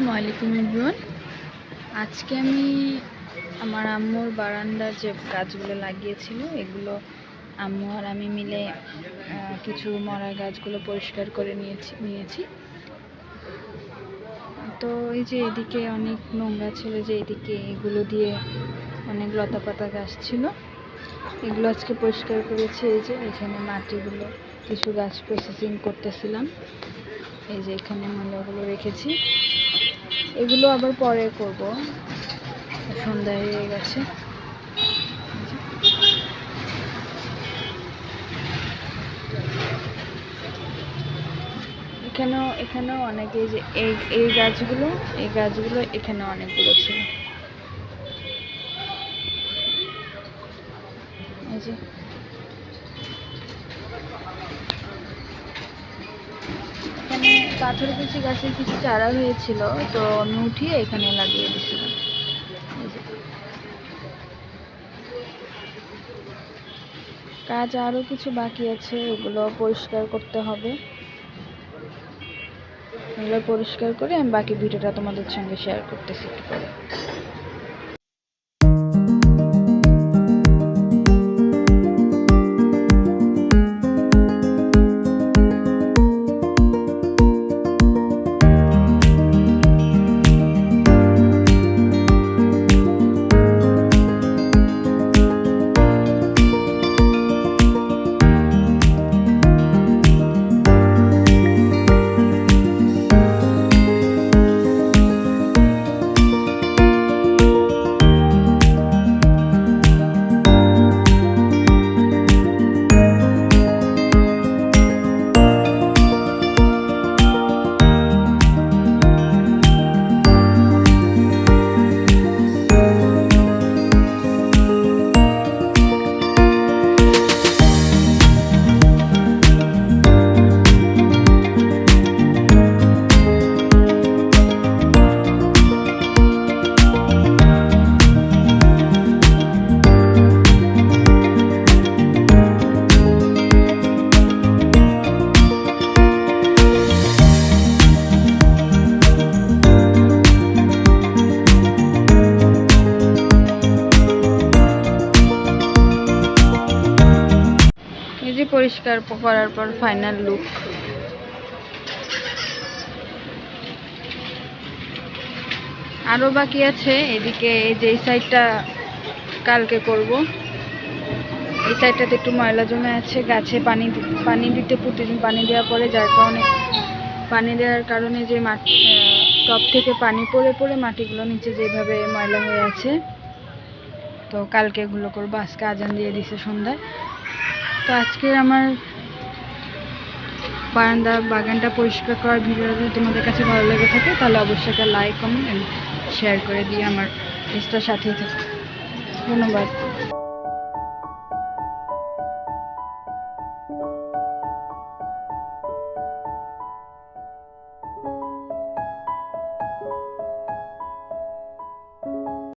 আসসালামু আলাইকুম এভরিওয়ান। আজকে আমি আমার আম্মুর বারান্দার যে গাছগুলো লাগিয়েছিল এগুলো আম্মু আর আমি মিলে কিছু মরা গাছগুলো পরিষ্কার করে নিয়েছি। তো এই যে এদিকে অনেক নোংরা ছিল, যে এদিকে এগুলো দিয়ে অনেক লতাপাতা গাছ ছিল, এগুলো আজকে পরিষ্কার করেছি। এই যে এখানে মাটিগুলো কিছু গাছ প্রসেসিং করতেছিলাম, এই যে এখানে ময়লাগুলো রেখেছি, এগুলো আবার পরে করব, সন্ধ্যা হয়ে গেছে। এখানেও অনেকে, যে এই গাছগুলো এখানে অনেকগুলো ছিল। এই যে এখানে পাথরকুচি গাছের কিছু চারা হয়েছিল, তো আমি উঠিয়ে এখানে লাগিয়ে দিয়েছিলাম। কাজ আরও কিছু বাকি আছে, এগুলো পরিষ্কার করতে হবে। এগুলো পরিষ্কার করে আমি বাকি ভিডিওটা তোমাদের সঙ্গে শেয়ার করতেছি একটু পরে। পরিষ্কার করার পর ফাইনাল লুক। আরো বাকি আছে, এদিকে এই যে এই সাইডটা কালকে করব। এই সাইডটাতে একটু ময়লা জমে আছে, গাছে পানি দিতে প্রতিদিন পানি দেওয়া পড়ে, যার কারণে পানি দেওয়ার কারণে যে টপ থেকে পানি পড়ে পড়ে মাটিগুলো নিচে যেভাবে ময়লা হয়ে আছে, তো কালকে এগুলো করবো। আজকে আজান দিয়ে দিছে সন্ধ্যায়। তো আজকে আমার বাগানটা পরিষ্কার করার ভিডিওটা যদি তোমাদের কাছে ভালো লেগে থাকে তাহলে অবশ্যই একটা লাইক, কমেন্ট এন্ড শেয়ার করে দিয়ে আমার পেজটার সাথেই থাকো। ধন্যবাদ।